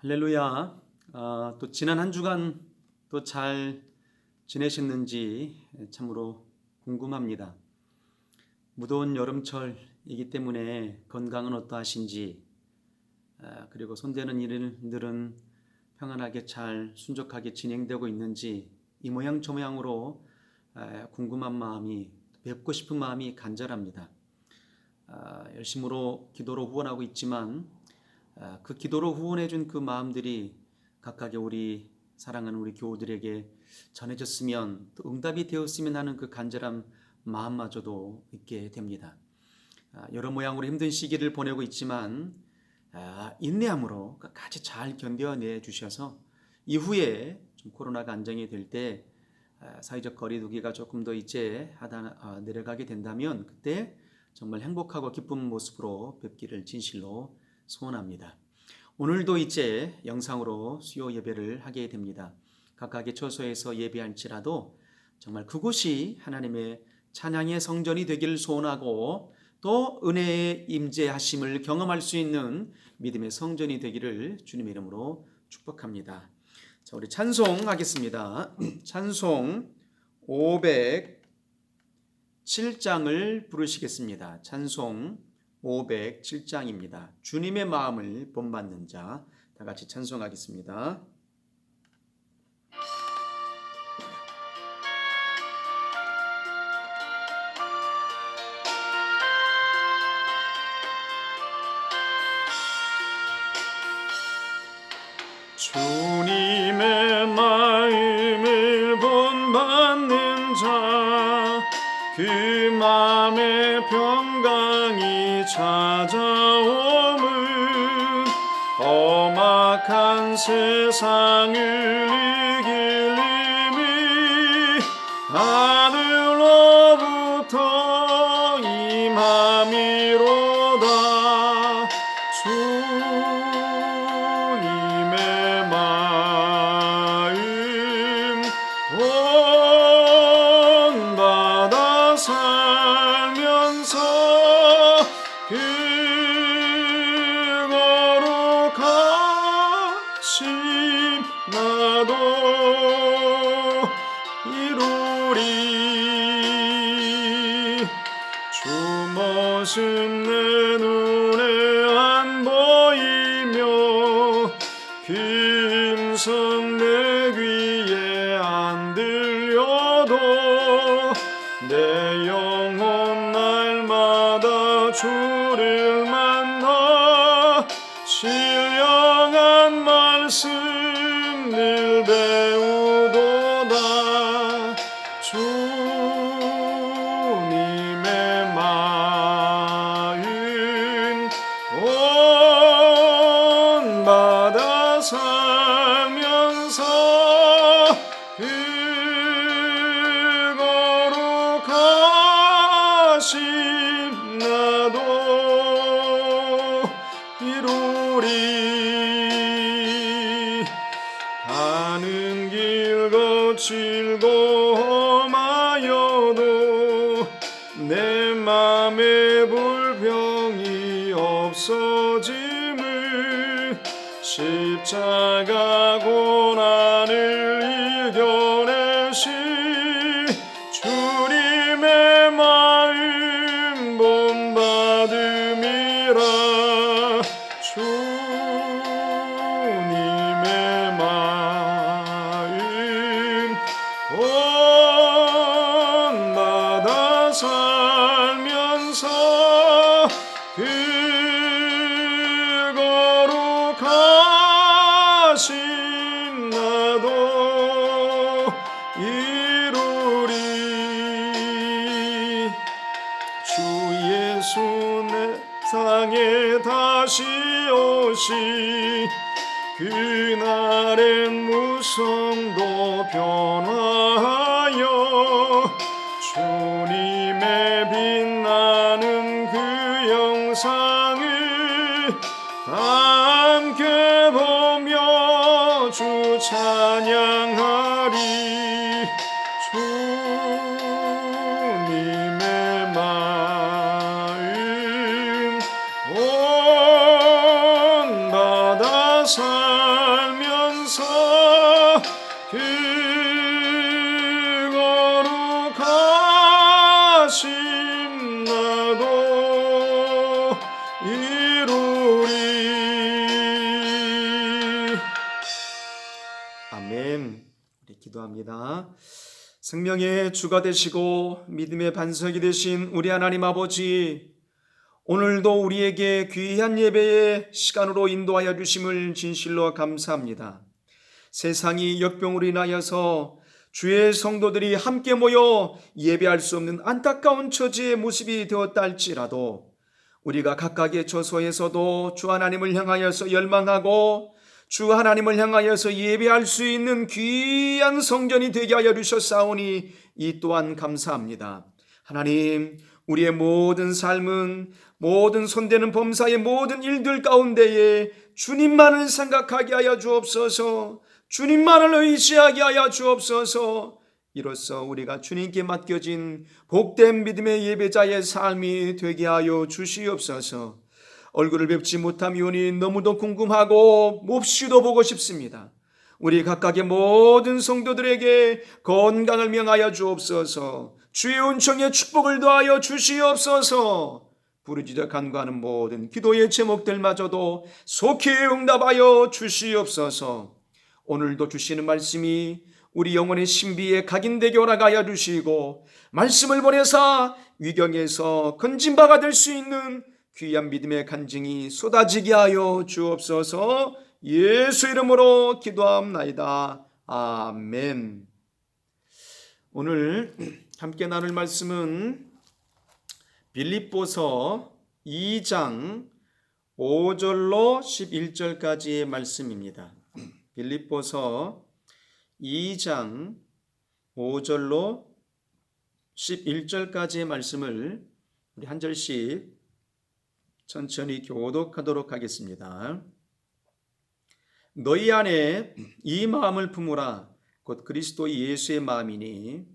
할렐루야. 또 지난 한 주간 또 잘 지내셨는지 참으로 궁금합니다. 무더운 여름철이기 때문에 건강은 어떠하신지, 그리고 손대는 일들은 평안하게 잘 순적하게 진행되고 있는지 이 모양 저 모양으로 궁금한 마음이, 뵙고 싶은 마음이 간절합니다. 열심으로 기도로 후원하고 있지만 그 기도로 후원해준 그 마음들이 각각의 우리 사랑하는 우리 교우들에게 전해졌으면, 또 응답이 되었으면 하는 그 간절한 마음마저도 있게 됩니다. 여러 모양으로 힘든 시기를 보내고 있지만 인내함으로 끝까지 잘 견뎌내 주셔서 이후에 좀 코로나가 안정이 될 때 사회적 거리두기가 조금 더 이제 내려가게 된다면 그때 정말 행복하고 기쁜 모습으로 뵙기를 진실로 소원합니다. 오늘도 이제 영상으로 수요 예배를 하게 됩니다. 각각의 처소에서 예배할지라도 정말 그곳이 하나님의 찬양의 성전이 되기를 소원하고, 또 은혜의 임재하심을 경험할 수 있는 믿음의 성전이 되기를 주님의 이름으로 축복합니다. 자, 우리 찬송하겠습니다. 찬송 507장을 부르시겠습니다. 찬송 507장입니다. 주님의 마음을 본받는 자. 다 같이 찬송하겠습니다. 주님의 마음을 본받는 자, 그 마음의 평강이 찾아옴은 험악한 세상을 이길 힘이 하늘로부터 임함이로다. 주님의 마음 본받아 살면서 그 거룩하심 나도 이루리. 주 모습 내 눈에 안 보이며 그 음성 내 귀에 안 들려도 내 영혼 날마다 주를 만나 신령한 말씀 늘 배우도다. 주님의 마음 본받아 살면서 그 거룩하심 나도 이루리. 가는 길 거칠고 험하여도 내 맘에 불평이 없어짐을, 십자가 고난을 이겨내신 주님의 마음 본받음이라. 주님의 마음 본받아 살면서 그 거룩하심 나도 이루리. 주 예수 내 세상에 다시 오시 그날엔 무성도 변화하여 주님의 빛나는 그 영상을 함께 보며 주 찬양하리. 주님의 마음 본받아 살 기도합니다. 생명의 주가 되시고 믿음의 반석이 되신 우리 하나님 아버지, 오늘도 우리에게 귀한 예배의 시간으로 인도하여 주심을 진실로 감사합니다. 세상이 역병으로 인하여서 주의 성도들이 함께 모여 예배할 수 없는 안타까운 처지의 모습이 되었다 할지라도 우리가 각각의 처소에서도 주 하나님을 향하여서 열망하고 주 하나님을 향하여서 예배할 수 있는 귀한 성전이 되게 하여 주셨사오니 이 또한 감사합니다. 하나님, 우리의 모든 삶은 모든 손대는 범사의 모든 일들 가운데에 주님만을 생각하게 하여 주옵소서. 주님만을 의지하게 하여 주옵소서. 이로써 우리가 주님께 맡겨진 복된 믿음의 예배자의 삶이 되게 하여 주시옵소서. 얼굴을 뵙지 못하면이 너무도 궁금하고 몹시도 보고 싶습니다. 우리 각각의 모든 성도들에게 건강을 명하여 주옵소서. 주의 은총의 축복을 더하여 주시옵소서. 부르짖어 간구하는 모든 기도의 제목들마저도 속히 응답하여 주시옵소서. 오늘도 주시는 말씀이 우리 영혼의 신비에 각인되게 허락하여 주시고 말씀을 보내사 위경에서 건진 바가 될 수 있는 귀한 믿음의 간증이 쏟아지게 하여 주옵소서. 예수 이름으로 기도합나이다. 아멘. 오늘 함께 나눌 말씀은 빌립보서 2장 5절로 11절까지의 말씀입니다. 빌립보서 2장 5절로 11절까지의 말씀을 우리 한 절씩 천천히 교독하도록 하겠습니다. 너희 안에 이 마음을 품으라. 곧 그리스도 예수의 마음이니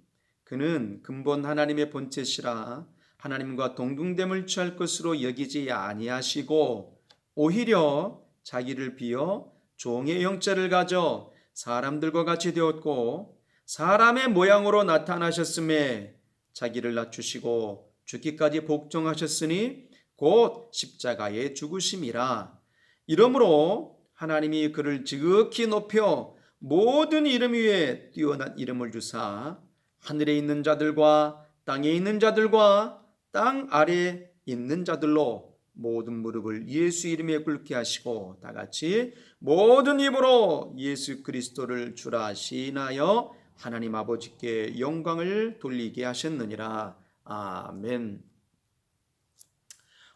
그는 근본 하나님의 본체시라 하나님과 동등됨을 취할 것으로 여기지 아니하시고 오히려 자기를 비어 종의 형체를 가져 사람들과 같이 되었고 사람의 모양으로 나타나셨음에 자기를 낮추시고 죽기까지 복종하셨으니 곧 십자가의 죽으심이라. 이러므로 하나님이 그를 지극히 높여 모든 이름 위에 뛰어난 이름을 주사 하늘에 있는 자들과 땅에 있는 자들과 땅 아래에 있는 자들로 모든 무릎을 예수 이름에 꿇게 하시고 다같이 모든 입으로 예수 그리스도를 주라 시인하여 하나님 아버지께 영광을 돌리게 하셨느니라. 아멘.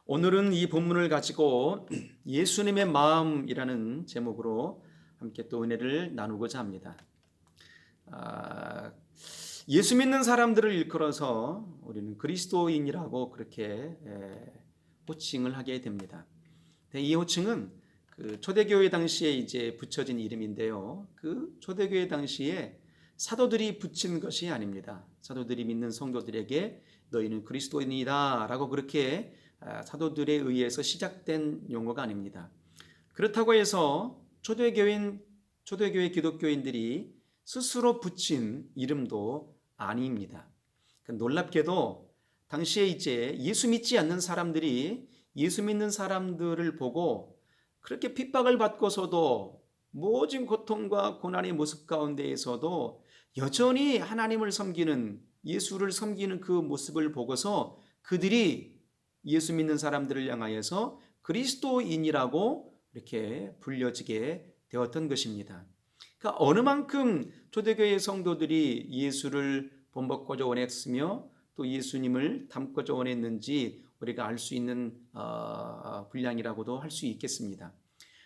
오늘은 이 본문을 가지고 예수님의 마음이라는 제목으로 함께 또 은혜를 나누고자 합니다. 예수 믿는 사람들을 일컬어서 우리는 그리스도인이라고 그렇게 호칭을 하게 됩니다. 이 호칭은 그 초대교회 당시에 이제 붙여진 이름인데요. 그 초대교회 당시에 사도들이 붙인 것이 아닙니다. 사도들이 믿는 성도들에게 너희는 그리스도인이다라고 그렇게 사도들에 의해서 시작된 용어가 아닙니다. 그렇다고 해서 초대교회 기독교인들이 스스로 붙인 이름도 아닙니다. 놀랍게도 당시에 이제 예수 믿지 않는 사람들이 예수 믿는 사람들을 보고 그렇게 핍박을 받고서도 모진 고통과 고난의 모습 가운데에서도 여전히 하나님을 섬기는 예수를 섬기는 그 모습을 보고서 그들이 예수 믿는 사람들을 향하여서 그리스도인이라고 이렇게 불려지게 되었던 것입니다. 그러니까 어느 만큼 초대교회 성도들이 예수를 본받고자 원했으며 또 예수님을 닮고자 원했는지 우리가 알 수 있는 분량이라고도 할 수 있겠습니다.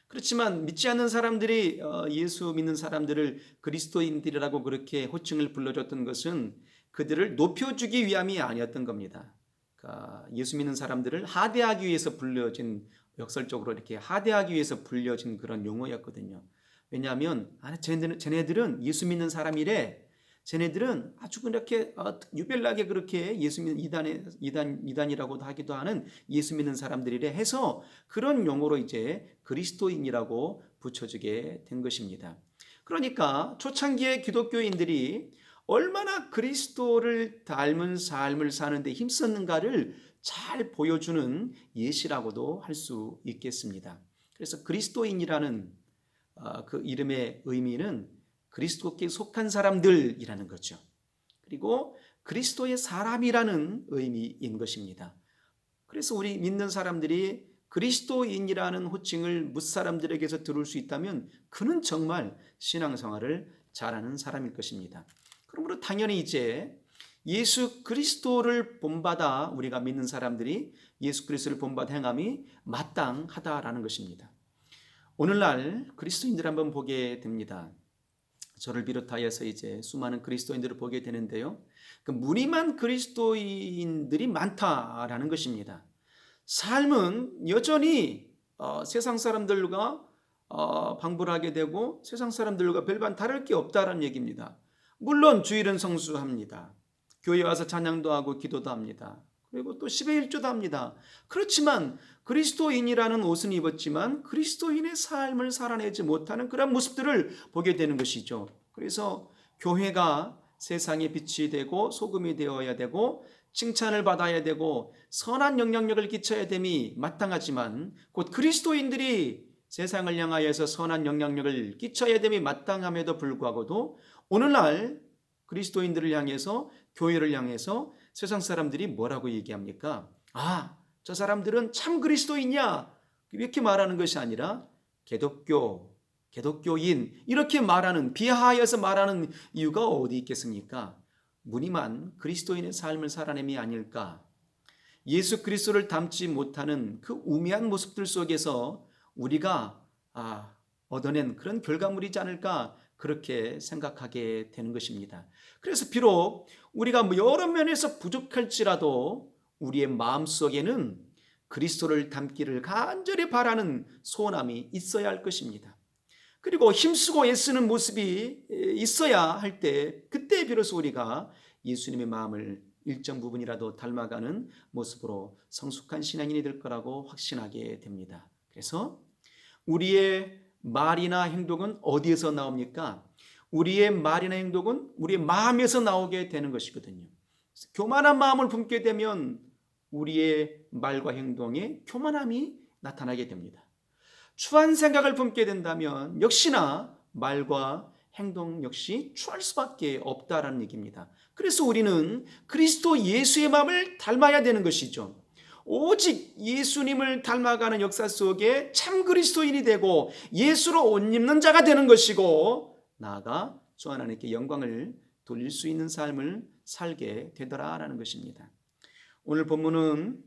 그렇지만 믿지 않는 사람들이 예수 믿는 사람들을 그리스도인들이라고 그렇게 호칭을 불러줬던 것은 그들을 높여주기 위함이 아니었던 겁니다. 그러니까 예수 믿는 사람들을 하대하기 위해서 불려진, 역설적으로 이렇게 하대하기 위해서 불려진 그런 용어였거든요. 왜냐하면 쟤네들은 예수 믿는 사람이래. 쟤네들은 아주 그렇게 유별나게 그렇게 예수 믿는 이단이라고도 하기도 하는 예수 믿는 사람들이래 해서 그런 용어로 이제 그리스도인이라고 붙여지게 된 것입니다. 그러니까 초창기의 기독교인들이 얼마나 그리스도를 닮은 삶을 사는데 힘썼는가를 잘 보여주는 예시라고도 할 수 있겠습니다. 그래서 그리스도인이라는 그 이름의 의미는 그리스도께 속한 사람들이라는 거죠. 그리고 그리스도의 사람이라는 의미인 것입니다. 그래서 우리 믿는 사람들이 그리스도인이라는 호칭을 뭇사람들에게서 들을 수 있다면 그는 정말 신앙생활을 잘하는 사람일 것입니다. 그러므로 당연히 이제 예수 그리스도를 본받아 우리가 믿는 사람들이 예수 그리스도를 본받아 행함이 마땅하다라는 것입니다. 오늘날 그리스도인들 한번 보게 됩니다. 저를 비롯하여서 이제 수많은 그리스도인들을 보게 되는데요. 그 무림한 그리스도인들이 많다라는 것입니다. 삶은 여전히 세상 사람들과 방불하게 되고 세상 사람들과 별반 다를 게 없다라는 얘기입니다. 물론 주일은 성수합니다. 교회 와서 찬양도 하고 기도도 합니다. 그리고 또 10의 1조도 합니다. 그렇지만 그리스도인이라는 옷은 입었지만 그리스도인의 삶을 살아내지 못하는 그런 모습들을 보게 되는 것이죠. 그래서 교회가 세상의 빛이 되고 소금이 되어야 되고 칭찬을 받아야 되고 선한 영향력을 끼쳐야 됨이 마땅하지만 곧 그리스도인들이 세상을 향하여서 선한 영향력을 끼쳐야 됨이 마땅함에도 불구하고도 오늘날 그리스도인들을 향해서 교회를 향해서 세상 사람들이 뭐라고 얘기합니까? 저 사람들은 참 그리스도인이야 이렇게 말하는 것이 아니라 기독교인 이렇게 말하는 비하하여서 말하는 이유가 어디 있겠습니까? 무늬만 그리스도인의 삶을 살아냄이 아닐까? 예수 그리스도를 닮지 못하는 그 우매한 모습들 속에서 우리가 얻어낸 그런 결과물이지 않을까 그렇게 생각하게 되는 것입니다. 그래서 비록 우리가 여러 면에서 부족할지라도 우리의 마음속에는 그리스도를 닮기를 간절히 바라는 소원함이 있어야 할 것입니다. 그리고 힘쓰고 애쓰는 모습이 있어야 할 때 그때 비로소 우리가 예수님의 마음을 일정 부분이라도 닮아가는 모습으로 성숙한 신앙인이 될 거라고 확신하게 됩니다. 그래서 우리의 말이나 행동은 어디에서 나옵니까? 우리의 말이나 행동은 우리의 마음에서 나오게 되는 것이거든요. 교만한 마음을 품게 되면 우리의 말과 행동에 교만함이 나타나게 됩니다. 추한 생각을 품게 된다면 역시나 말과 행동 역시 추할 수밖에 없다라는 얘기입니다. 그래서 우리는 그리스도 예수의 마음을 닮아야 되는 것이죠. 오직 예수님을 닮아가는 역사 속에 참 그리스도인이 되고 예수로 옷 입는 자가 되는 것이고 나아가 주 하나님께 영광을 돌릴 수 있는 삶을 살게 되더라라는 것입니다. 오늘 본문은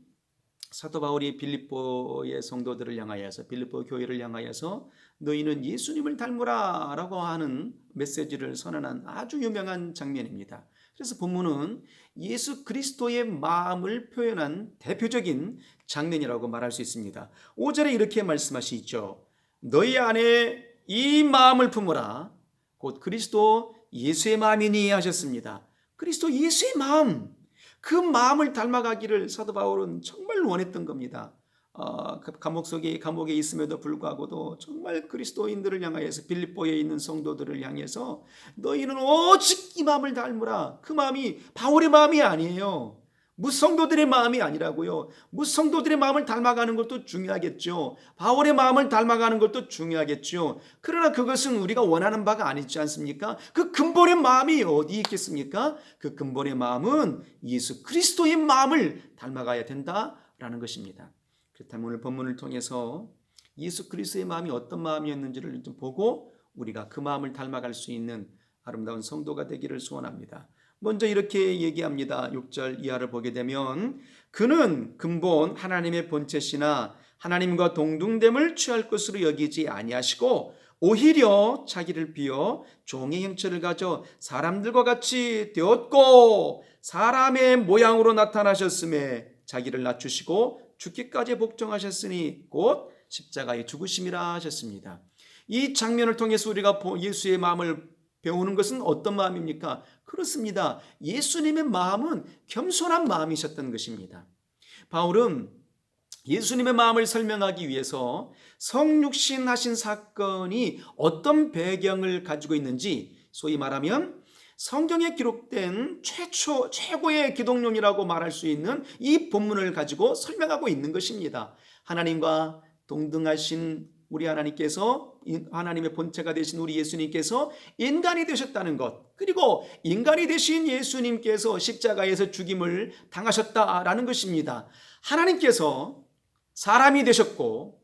사도 바울이 빌립보의 성도들을 향하여서 빌립보 교회를 향하여서 너희는 예수님을 닮으라 라고 하는 메시지를 선언한 아주 유명한 장면입니다. 그래서 본문은 예수 그리스도의 마음을 표현한 대표적인 장면이라고 말할 수 있습니다. 5절에 이렇게 말씀하시죠. 너희 안에 이 마음을 품으라 곧 그리스도 예수의 마음이니 하셨습니다. 그리스도 예수의 마음, 그 마음을 닮아가기를 사도 바울은 정말 원했던 겁니다. 감옥에 있음에도 불구하고도 정말 그리스도인들을 향하여서 빌립보에 있는 성도들을 향해서 너희는 오직 이 마음을 닮으라. 그 마음이 바울의 마음이 아니에요. 무성도들의 마음이 아니라고요. 무성도들의 마음을 닮아가는 것도 중요하겠죠. 바울의 마음을 닮아가는 것도 중요하겠죠. 그러나 그것은 우리가 원하는 바가 아니지 않습니까? 그 근본의 마음이 어디 있겠습니까? 그 근본의 마음은 예수 그리스도의 마음을 닮아가야 된다라는 것입니다. 그렇다면 오늘 본문을 통해서 예수 그리스도의 마음이 어떤 마음이었는지를 좀 보고 우리가 그 마음을 닮아갈 수 있는 아름다운 성도가 되기를 소원합니다. 먼저 이렇게 얘기합니다. 6절 이하를 보게 되면 그는 근본 하나님의 본체시나 하나님과 동등됨을 취할 것으로 여기지 아니하시고 오히려 자기를 비워 종의 형체를 가져 사람들과 같이 되었고 사람의 모양으로 나타나셨음에 자기를 낮추시고 죽기까지 복종하셨으니 곧 십자가의 죽으심이라 하셨습니다. 이 장면을 통해서 우리가 예수의 마음을 배우는 것은 어떤 마음입니까? 그렇습니다. 예수님의 마음은 겸손한 마음이셨던 것입니다. 바울은 예수님의 마음을 설명하기 위해서 성육신하신 사건이 어떤 배경을 가지고 있는지 소위 말하면 성경에 기록된 최고의 기독론이라고 말할 수 있는 이 본문을 가지고 설명하고 있는 것입니다. 하나님과 동등하신 우리 하나님께서, 하나님의 본체가 되신 우리 예수님께서 인간이 되셨다는 것, 그리고 인간이 되신 예수님께서 십자가에서 죽임을 당하셨다라는 것입니다. 하나님께서 사람이 되셨고,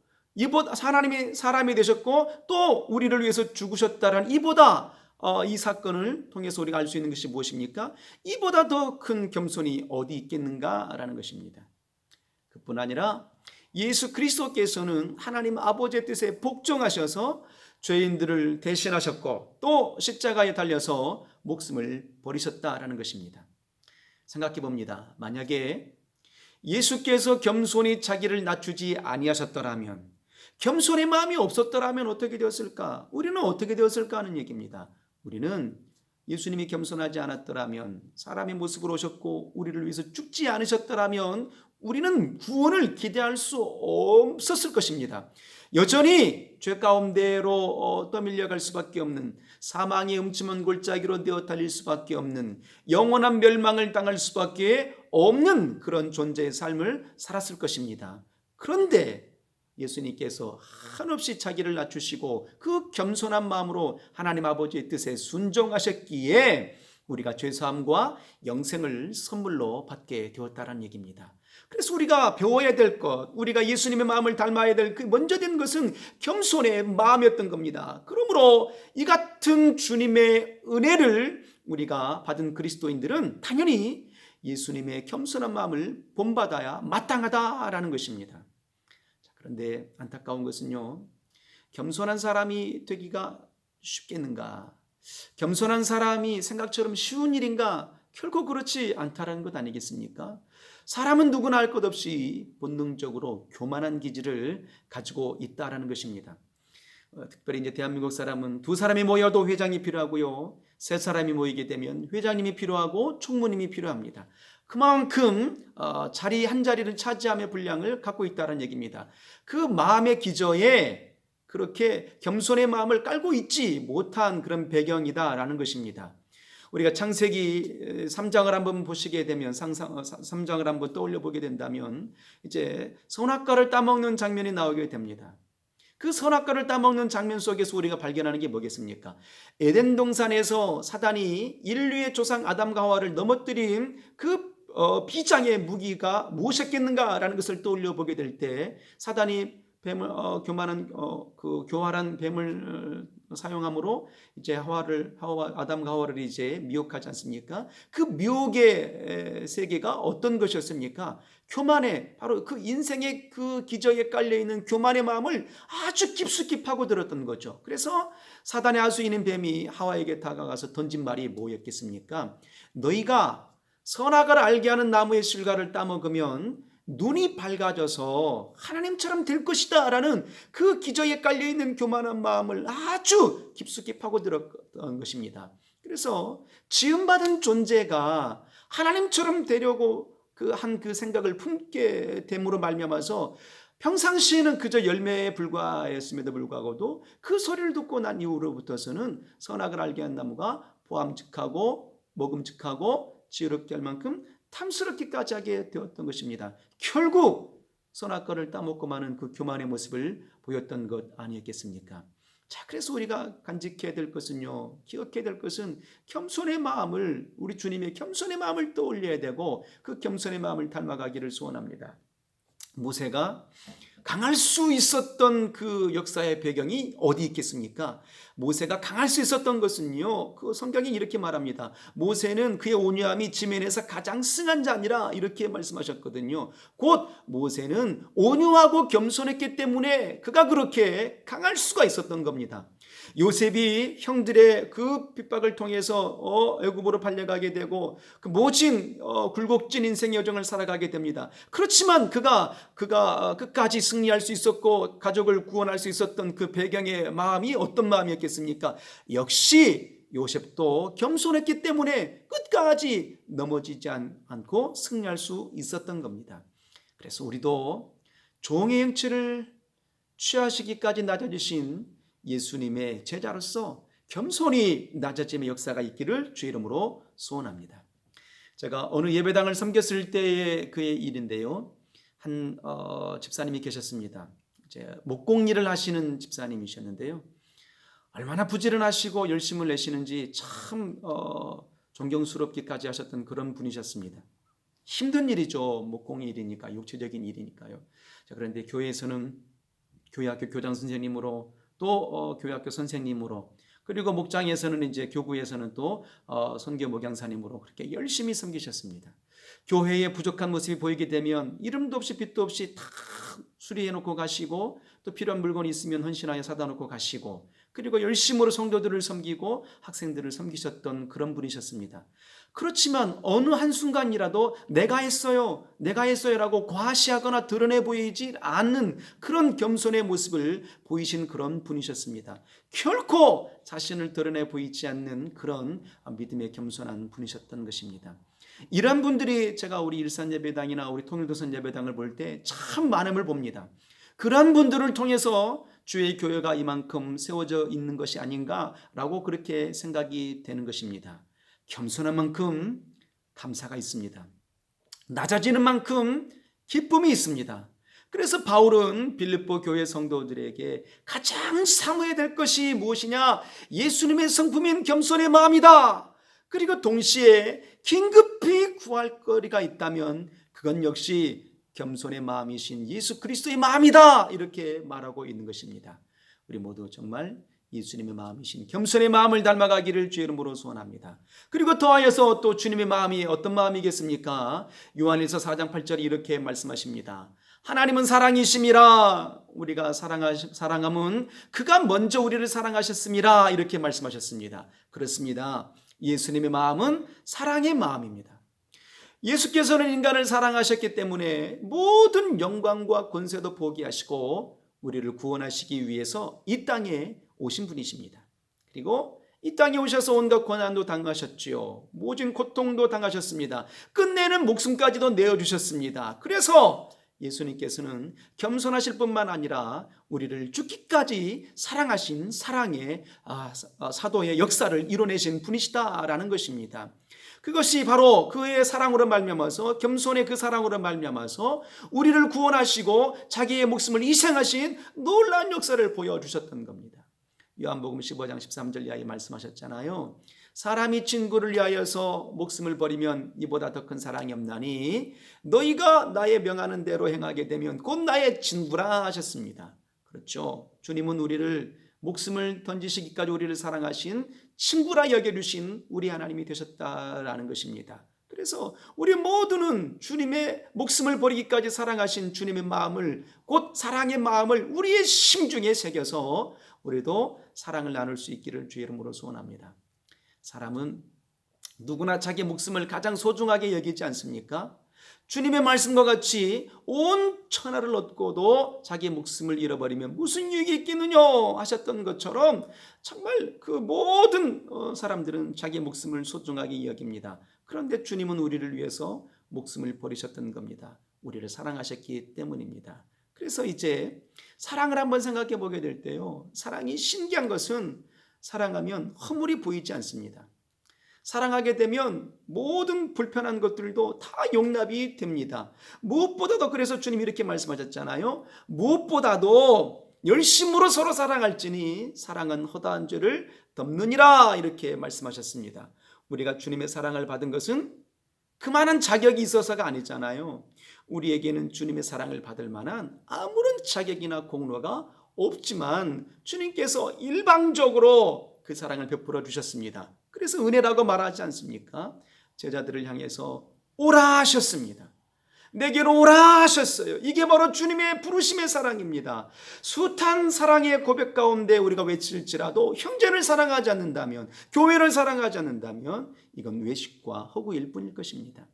하나님이 사람이 되셨고 또 우리를 위해서 죽으셨다라는 이보다 이 사건을 통해서 우리가 알 수 있는 것이 무엇입니까? 이보다 더 큰 겸손이 어디 있겠는가라는 것입니다. 그뿐 아니라 예수 그리스도께서는 하나님 아버지의 뜻에 복종하셔서 죄인들을 대신하셨고 또 십자가에 달려서 목숨을 버리셨다라는 것입니다. 생각해 봅니다. 만약에 예수께서 겸손히 자기를 낮추지 아니하셨더라면, 겸손의 마음이 없었더라면 어떻게 되었을까? 우리는 어떻게 되었을까 하는 얘기입니다. 우리는 예수님이 겸손하지 않았더라면, 사람의 모습으로 오셨고 우리를 위해서 죽지 않으셨더라면 우리는 구원을 기대할 수 없었을 것입니다. 여전히 죄 가운데로 떠밀려갈 수밖에 없는, 사망의 음침한 골짜기로 되어 달릴 수밖에 없는, 영원한 멸망을 당할 수밖에 없는 그런 존재의 삶을 살았을 것입니다. 그런데 예수님께서 한없이 자기를 낮추시고 그 겸손한 마음으로 하나님 아버지의 뜻에 순종하셨기에 우리가 죄사함과 영생을 선물로 받게 되었다는 얘기입니다. 그래서 우리가 배워야 될 것, 우리가 예수님의 마음을 닮아야 될 그 먼저 된 것은 겸손의 마음이었던 겁니다. 그러므로 이 같은 주님의 은혜를 우리가 받은 그리스도인들은 당연히 예수님의 겸손한 마음을 본받아야 마땅하다라는 것입니다. 그런데 안타까운 것은요, 겸손한 사람이 되기가 쉽겠는가? 겸손한 사람이 생각처럼 쉬운 일인가? 결코 그렇지 않다라는 것 아니겠습니까? 사람은 누구나 할 것 없이 본능적으로 교만한 기질을 가지고 있다라는 것입니다. 특별히 이제 대한민국 사람은 두 사람이 모여도 회장이 필요하고요, 세 사람이 모이게 되면 회장님이 필요하고 총무님이 필요합니다. 그만큼 자리 한 자리를 차지하며 분량을 갖고 있다는 얘기입니다. 그 마음의 기저에 그렇게 겸손의 마음을 깔고 있지 못한 그런 배경이다라는 것입니다. 우리가 창세기 3장을 한번 보시게 되면, 3장을 한번 떠올려 보게 된다면 이제 선악과를 따먹는 장면이 나오게 됩니다. 그 선악과를 따먹는 장면 속에서 우리가 발견하는 게 뭐겠습니까? 에덴 동산에서 사단이 인류의 조상 아담과 하와를 넘어뜨린 그 비장의 무기가 무엇이었겠는가라는 것을 떠올려 보게 될 때, 사단이 뱀을 그 교활한 뱀을 사용함으로 이제 아담과 하와를 이제 미혹하지 않습니까? 그 미혹의 세계가 어떤 것이었습니까? 교만의, 바로 그 인생의 그 기저에 깔려 있는 교만의 마음을 아주 깊숙이 파고들었던 거죠. 그래서 사단의 하수인인 뱀이 하와에게 다가가서 던진 말이 뭐였겠습니까? 너희가 선악을 알게 하는 나무의 실과를 따먹으면 눈이 밝아져서 하나님처럼 될 것이다 라는 그 기저에 깔려있는 교만한 마음을 아주 깊숙이 파고들었던 것입니다. 그래서 지음받은 존재가 하나님처럼 되려고 그 생각을 품게 됨으로 말미암아서 평상시에는 그저 열매에 불과했음에도 불구하고도 그 소리를 듣고 난 이후로부터서는 선악을 알게 한 나무가 보암직하고 먹음직하고 지혜롭게 할 만큼 탐스럽기까지 하게 되었던 것입니다. 결국 선악과를 따먹고 마는 그 교만의 모습을 보였던 것 아니었겠습니까? 자, 그래서 우리가 간직해야 될 것은요, 기억해야 될 것은 겸손의 마음을, 우리 주님의 겸손의 마음을 떠올려야 되고 그 겸손의 마음을 닮아가기를 소원합니다. 모세가 강할 수 있었던 그 역사의 배경이 어디 있겠습니까? 모세가 강할 수 있었던 것은요, 그 성경이 이렇게 말합니다. 모세는 그의 온유함이 지면에서 가장 승한 자니라, 이렇게 말씀하셨거든요. 곧 모세는 온유하고 겸손했기 때문에 그가 그렇게 강할 수가 있었던 겁니다. 요셉이 형들의 그 핍박을 통해서 애굽으로 팔려가게 되고 그 모진 굴곡진 인생의 여정을 살아가게 됩니다. 그렇지만 그가 끝까지 승리할 수 있었고 가족을 구원할 수 있었던 그 배경의 마음이 어떤 마음이었겠습니까? 역시 요셉도 겸손했기 때문에 끝까지 넘어지지 않고 승리할 수 있었던 겁니다. 그래서 우리도 종의 형체를 취하시기까지 낮아지신 예수님의 제자로서 겸손히 낮아짐의 역사가 있기를 주의 이름으로 소원합니다. 제가 어느 예배당을 섬겼을 때의 그의 일인데요, 한 집사님이 계셨습니다. 이제 목공일을 하시는 집사님이셨는데요. 얼마나 부지런하시고 열심을 내시는지 참 존경스럽기까지 하셨던 그런 분이셨습니다. 힘든 일이죠. 목공의 일이니까, 육체적인 일이니까요. 자, 그런데 교회에서는 교회학교 교장 선생님으로 또 교회학교 선생님으로, 그리고 목장에서는 이제 교구에서는 또 선교 목양사님으로 그렇게 열심히 섬기셨습니다. 교회에 부족한 모습이 보이게 되면 이름도 없이 빛도 없이 다 수리해 놓고 가시고, 또 필요한 물건이 있으면 헌신하여 사다 놓고 가시고, 그리고 열심으로 성도들을 섬기고 학생들을 섬기셨던 그런 분이셨습니다. 그렇지만 어느 한순간이라도 내가 했어요 라고 과시하거나 드러내 보이지 않는 그런 겸손의 모습을 보이신 그런 분이셨습니다. 결코 자신을 드러내 보이지 않는 그런 믿음의 겸손한 분이셨던 것입니다. 이런 분들이 제가 우리 일산예배당이나 우리 통일도선예배당을 볼 때 참 많음을 봅니다. 그런 분들을 통해서 주의 교회가 이만큼 세워져 있는 것이 아닌가라고 그렇게 생각이 되는 것입니다. 겸손한 만큼 감사가 있습니다. 낮아지는 만큼 기쁨이 있습니다. 그래서 바울은 빌립보 교회 성도들에게 가장 사모해야 될 것이 무엇이냐? 예수님의 성품인 겸손의 마음이다. 그리고 동시에 긴급히 구할 거리가 있다면 그건 역시 겸손의 마음이신 예수 그리스도의 마음이다. 이렇게 말하고 있는 것입니다. 우리 모두 정말 예수님의 마음이신 겸손의 마음을 닮아가기를 주의 이름으로 소원합니다. 그리고 더하여서 또 주님의 마음이 어떤 마음이겠습니까? 요한일서 4장 8절에 이렇게 말씀하십니다. 하나님은 사랑이심이라. 우리가 사랑함은 그가 먼저 우리를 사랑하셨음이라. 이렇게 말씀하셨습니다. 그렇습니다. 예수님의 마음은 사랑의 마음입니다. 예수께서는 인간을 사랑하셨기 때문에 모든 영광과 권세도 포기하시고 우리를 구원하시기 위해서 이 땅에 오신 분이십니다. 그리고 이 땅에 오셔서 온갖 고난도 당하셨지요. 모진 고통도 당하셨습니다. 끝내는 목숨까지도 내어주셨습니다. 그래서 예수님께서는 겸손하실 뿐만 아니라 우리를 죽기까지 사랑하신 사랑의 사도의 역사를 이뤄내신 분이시다라는 것입니다. 그것이 바로 그의 사랑으로 말미암아서, 겸손의 그 사랑으로 말미암아서 우리를 구원하시고 자기의 목숨을 희생하신 놀라운 역사를 보여주셨던 겁니다. 요한복음 15장 13절 이하에 말씀하셨잖아요. 사람이 친구를 위하여서 목숨을 버리면 이보다 더 큰 사랑이 없나니 너희가 나의 명하는 대로 행하게 되면 곧 나의 친구라 하셨습니다. 그렇죠. 주님은 우리를 목숨을 던지시기까지 우리를 사랑하신 친구라 여겨주신 우리 하나님이 되셨다라는 것입니다. 그래서 우리 모두는 주님의 목숨을 버리기까지 사랑하신 주님의 마음을, 곧 사랑의 마음을 우리의 심중에 새겨서 우리도 사랑을 나눌 수 있기를 주의 이름으로 소원합니다. 사람은 누구나 자기 목숨을 가장 소중하게 여기지 않습니까? 주님의 말씀과 같이 온 천하를 얻고도 자기 목숨을 잃어버리면 무슨 유익이 있겠느냐 하셨던 것처럼 정말 그 모든 사람들은 자기 목숨을 소중하게 여깁니다. 그런데 주님은 우리를 위해서 목숨을 버리셨던 겁니다. 우리를 사랑하셨기 때문입니다. 그래서 이제 사랑을 한번 생각해 보게 될 때요, 사랑이 신기한 것은 사랑하면 허물이 보이지 않습니다. 사랑하게 되면 모든 불편한 것들도 다 용납이 됩니다. 무엇보다도, 그래서 주님이 이렇게 말씀하셨잖아요. 무엇보다도 열심으로 서로 사랑할지니 사랑은 허다한 죄를 덮느니라, 이렇게 말씀하셨습니다. 우리가 주님의 사랑을 받은 것은 그만한 자격이 있어서가 아니잖아요. 우리에게는 주님의 사랑을 받을 만한 아무런 자격이나 공로가 없지만 주님께서 일방적으로 그 사랑을 베풀어 주셨습니다. 그래서 은혜라고 말하지 않습니까? 제자들을 향해서 오라 하셨습니다. 내게로 오라 하셨어요. 이게 바로 주님의 부르심의 사랑입니다. 숱한 사랑의 고백 가운데 우리가 외칠지라도 형제를 사랑하지 않는다면, 교회를 사랑하지 않는다면 이건 외식과 허구일 뿐일 것입니다.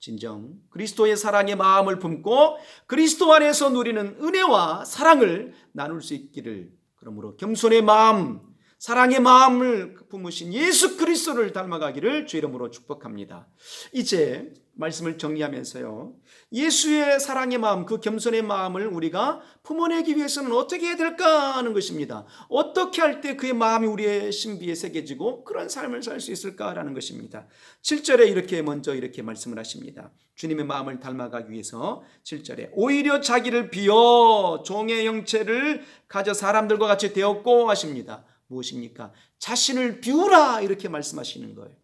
진정 그리스도의 사랑의 마음을 품고 그리스도 안에서 누리는 은혜와 사랑을 나눌 수 있기를, 그러므로 겸손의 마음, 사랑의 마음을 품으신 예수 그리스도를 닮아가기를 주 이름으로 축복합니다. 이제 말씀을 정리하면서요, 예수의 사랑의 마음, 그 겸손의 마음을 우리가 품어내기 위해서는 어떻게 해야 될까 하는 것입니다. 어떻게 할 때 그의 마음이 우리의 신비에 새겨지고 그런 삶을 살 수 있을까라는 것입니다. 7절에 먼저 이렇게 말씀을 하십니다. 주님의 마음을 닮아가기 위해서 7절에 오히려 자기를 비워 종의 형체를 가져 사람들과 같이 되었고 하십니다. 무엇입니까? 자신을 비우라 이렇게 말씀하시는 거예요.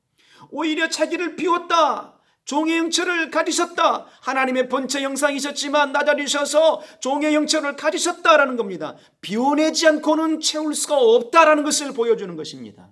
오히려 자기를 비웠다. 종의 형체를 가지셨다. 하나님의 본체 형상이셨지만 낮아지셔서 종의 형체를 가지셨다라는 겁니다. 비워내지 않고는 채울 수가 없다라는 것을 보여주는 것입니다.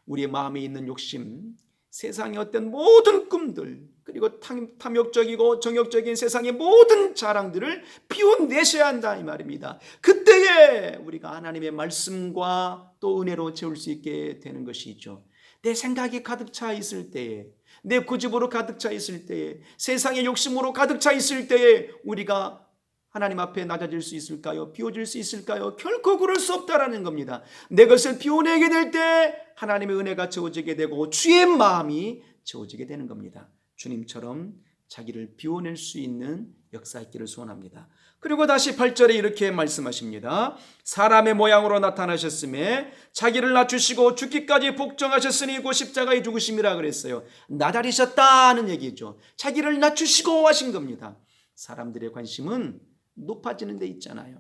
우리의 마음에 있는 욕심, 세상의 어떤 모든 꿈들, 그리고 탐욕적이고 정욕적인 세상의 모든 자랑들을 비워내셔야 한다 이 말입니다. 그때에 우리가 하나님의 말씀과 또 은혜로 채울 수 있게 되는 것이죠. 내 생각이 가득 차 있을 때에, 내 고집으로 가득 차 있을 때에, 세상의 욕심으로 가득 차 있을 때에 우리가 하나님 앞에 낮아질 수 있을까요? 비워질 수 있을까요? 결코 그럴 수 없다라는 겁니다. 내 것을 비워내게 될 때 하나님의 은혜가 채워지게 되고 주의 마음이 채워지게 되는 겁니다. 주님처럼 자기를 비워낼 수 있는 역사 있기를 소원합니다. 그리고 다시 8절에 이렇게 말씀하십니다. 사람의 모양으로 나타나셨음에 자기를 낮추시고 죽기까지 복종하셨으니 곧 십자가의 죽으심이라 그랬어요. 낮아지셨다는 얘기죠. 자기를 낮추시고 하신 겁니다. 사람들의 관심은 높아지는 데 있잖아요.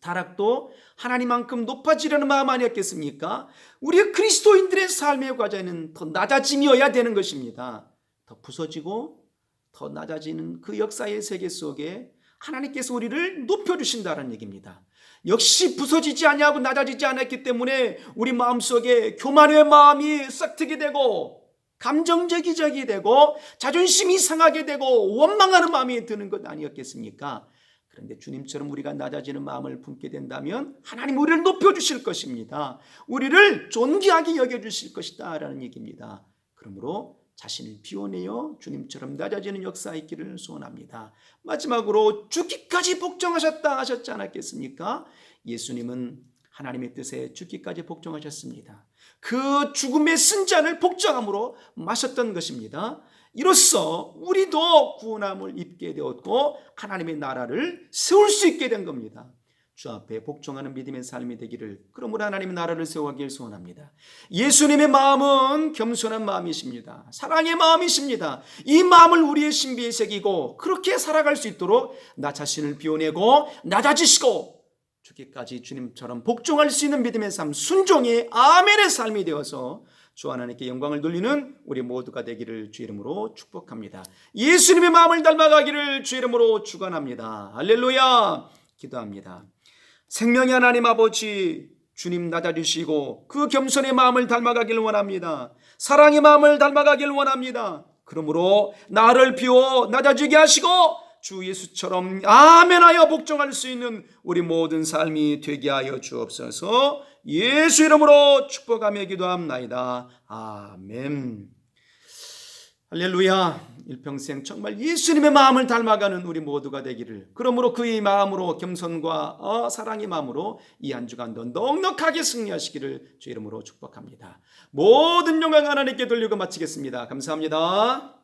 타락도 하나님만큼 높아지려는 마음 아니었겠습니까? 우리 그리스도인들의 삶의 과제는 더 낮아짐이어야 되는 것입니다. 더 부서지고 더 낮아지는 그 역사의 세계 속에 하나님께서 우리를 높여주신다는 얘기입니다. 역시 부서지지 아니하고 낮아지지 않았기 때문에 우리 마음속에 교만의 마음이 싹트게 되고 감정적이 되고 자존심이 상하게 되고 원망하는 마음이 드는 것 아니었겠습니까? 그런데 주님처럼 우리가 낮아지는 마음을 품게 된다면 하나님 우리를 높여주실 것입니다. 우리를 존귀하게 여겨주실 것이다 라는 얘기입니다. 그러므로 자신을 비워내어 주님처럼 낮아지는 역사 있기를 소원합니다. 마지막으로 죽기까지 복종하셨다 하셨지 않았겠습니까? 예수님은 하나님의 뜻에 죽기까지 복종하셨습니다. 그 죽음의 쓴잔을 복종함으로 마셨던 것입니다. 이로써 우리도 구원함을 입게 되었고 하나님의 나라를 세울 수 있게 된 겁니다. 주 앞에 복종하는 믿음의 삶이 되기를, 그러므로 하나님의 나라를 세워가길 소원합니다. 예수님의 마음은 겸손한 마음이십니다. 사랑의 마음이십니다. 이 마음을 우리의 신비에 새기고 그렇게 살아갈 수 있도록 나 자신을 비워내고 낮아지시고 죽기까지 주님처럼 복종할 수 있는 믿음의 삶, 순종의 아멘의 삶이 되어서 주 하나님께 영광을 돌리는 우리 모두가 되기를 주 이름으로 축복합니다. 예수님의 마음을 닮아가기를 주 이름으로 축원합니다. 할렐루야. 기도합니다. 생명의 하나님 아버지, 주님 낮아주시고 그 겸손의 마음을 닮아가길 원합니다. 사랑의 마음을 닮아가길 원합니다. 그러므로 나를 비워 낮아지게 하시고 주 예수처럼 아멘하여 복종할 수 있는 우리 모든 삶이 되게 하여 주옵소서. 예수 이름으로 축복하며 기도합나이다. 아멘. 할렐루야. 일평생 정말 예수님의 마음을 닮아가는 우리 모두가 되기를, 그러므로 그의 마음으로 겸손과 사랑의 마음으로 이 한 주간도 넉넉하게 승리하시기를 주 이름으로 축복합니다. 모든 영광 하나님께 돌리고 마치겠습니다. 감사합니다.